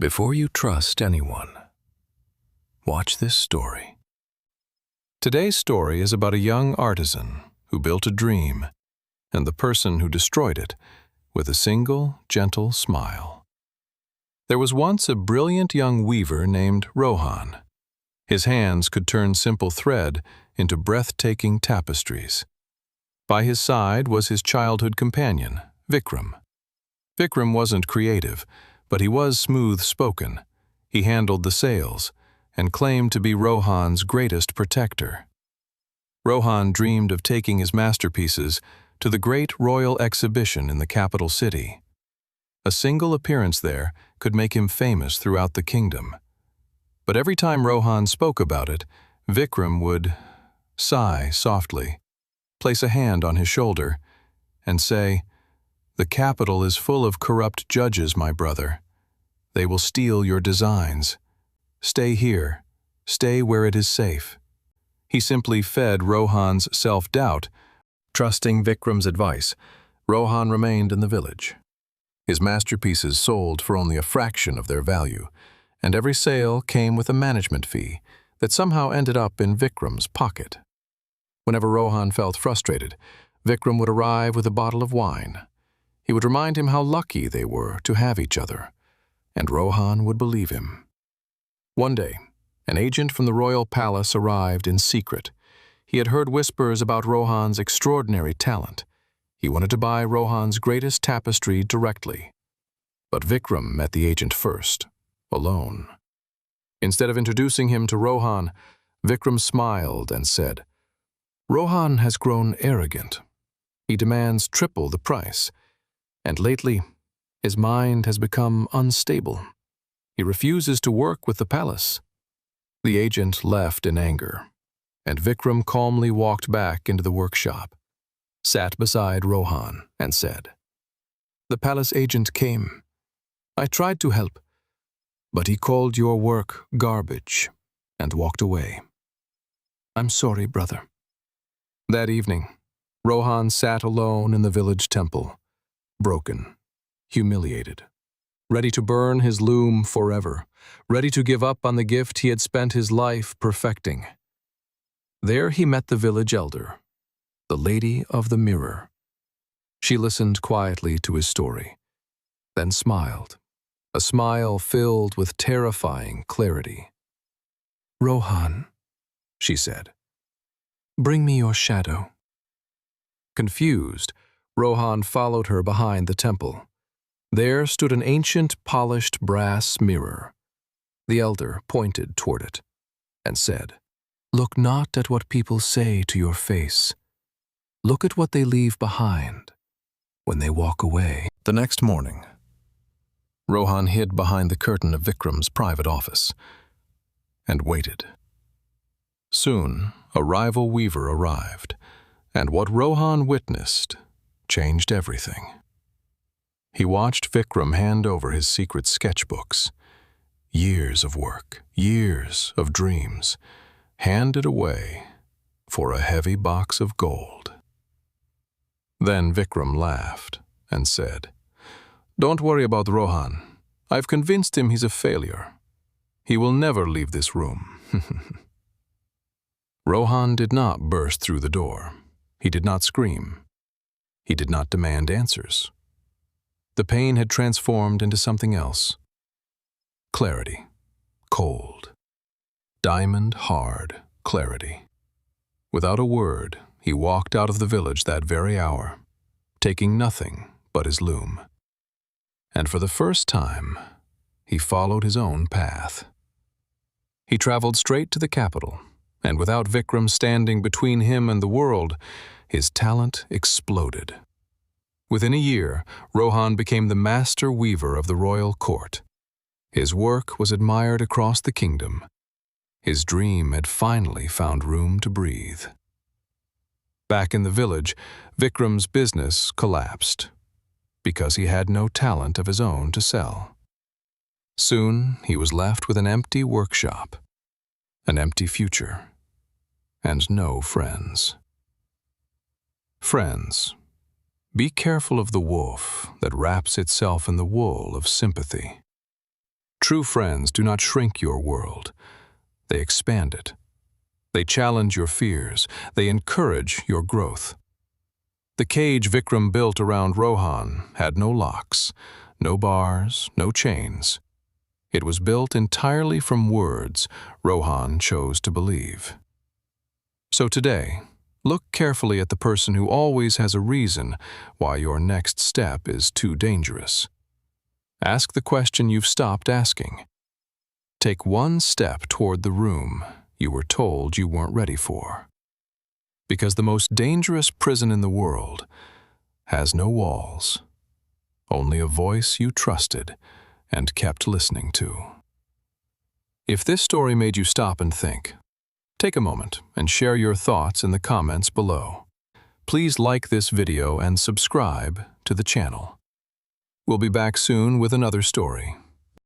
Before you trust anyone, watch this story. Today's story is about a young artisan who built a dream and the person who destroyed it with a single, gentle smile. There was once a brilliant young weaver named Rohan. His hands could turn simple thread into breathtaking tapestries. By his side was his childhood companion, Vikram. Vikram wasn't creative, but he was smooth-spoken. He handled the sails and claimed to be Rohan's greatest protector. Rohan dreamed of taking his masterpieces to the great royal exhibition in the capital city. A single appearance there could make him famous throughout the kingdom. But every time Rohan spoke about it, Vikram would sigh softly, place a hand on his shoulder, and say, "The capital is full of corrupt judges, my brother. They will steal your designs. Stay here. Stay where it is safe." He simply fed Rohan's self-doubt. Trusting Vikram's advice, Rohan remained in the village. His masterpieces sold for only a fraction of their value, and every sale came with a management fee that somehow ended up in Vikram's pocket. Whenever Rohan felt frustrated, Vikram would arrive with a bottle of wine. He would remind him how lucky they were to have each other, and Rohan would believe him. One day, an agent from the royal palace arrived in secret. He had heard whispers about Rohan's extraordinary talent. He wanted to buy Rohan's greatest tapestry directly. But Vikram met the agent first, alone. Instead of introducing him to Rohan, Vikram smiled and said, "Rohan has grown arrogant. He demands triple the price, and lately, his mind has become unstable. He refuses to work with the palace." The agent left in anger, and Vikram calmly walked back into the workshop, sat beside Rohan, and said, "The palace agent came. I tried to help, but he called your work garbage and walked away. I'm sorry, brother." That evening, Rohan sat alone in the village temple, broken, humiliated, ready to burn his loom forever, ready to give up on the gift he had spent his life perfecting. There he met the village elder, the Lady of the Mirror. She listened quietly to his story, then smiled, a smile filled with terrifying clarity. "Rohan," she said, "bring me your shadow." Confused, Rohan followed her behind the temple. There stood an ancient, polished brass mirror. The elder pointed toward it and said, "Look not at what people say to your face. Look at what they leave behind when they walk away." The next morning, Rohan hid behind the curtain of Vikram's private office and waited. Soon, a rival weaver arrived, and what Rohan witnessed changed everything. He watched Vikram hand over his secret sketchbooks. Years of work, years of dreams, handed away for a heavy box of gold. Then Vikram laughed and said, "Don't worry about Rohan. I've convinced him he's a failure. He will never leave this room." Rohan did not burst through the door. He did not scream. He did not demand answers. The pain had transformed into something else. Clarity. Cold. Diamond-hard clarity. Without a word, he walked out of the village that very hour, taking nothing but his loom. And for the first time, he followed his own path. He traveled straight to the capital, and without Vikram standing between him and the world, his talent exploded. Within a year, Rohan became the master weaver of the royal court. His work was admired across the kingdom. His dream had finally found room to breathe. Back in the village, Vikram's business collapsed because he had no talent of his own to sell. Soon, he was left with an empty workshop, an empty future, and no friends. Friends, be careful of the wolf that wraps itself in the wool of sympathy. True friends do not shrink your world. They expand it. They challenge your fears. They encourage your growth. The cage Vikram built around Rohan had no locks, no bars, no chains. It was built entirely from words Rohan chose to believe. So today, look carefully at the person who always has a reason why your next step is too dangerous. Ask the question you've stopped asking. Take one step toward the room you were told you weren't ready for. Because the most dangerous prison in the world has no walls, only a voice you trusted and kept listening to. If this story made you stop and think, take a moment and share your thoughts in the comments below. Please like this video and subscribe to the channel. We'll be back soon with another story.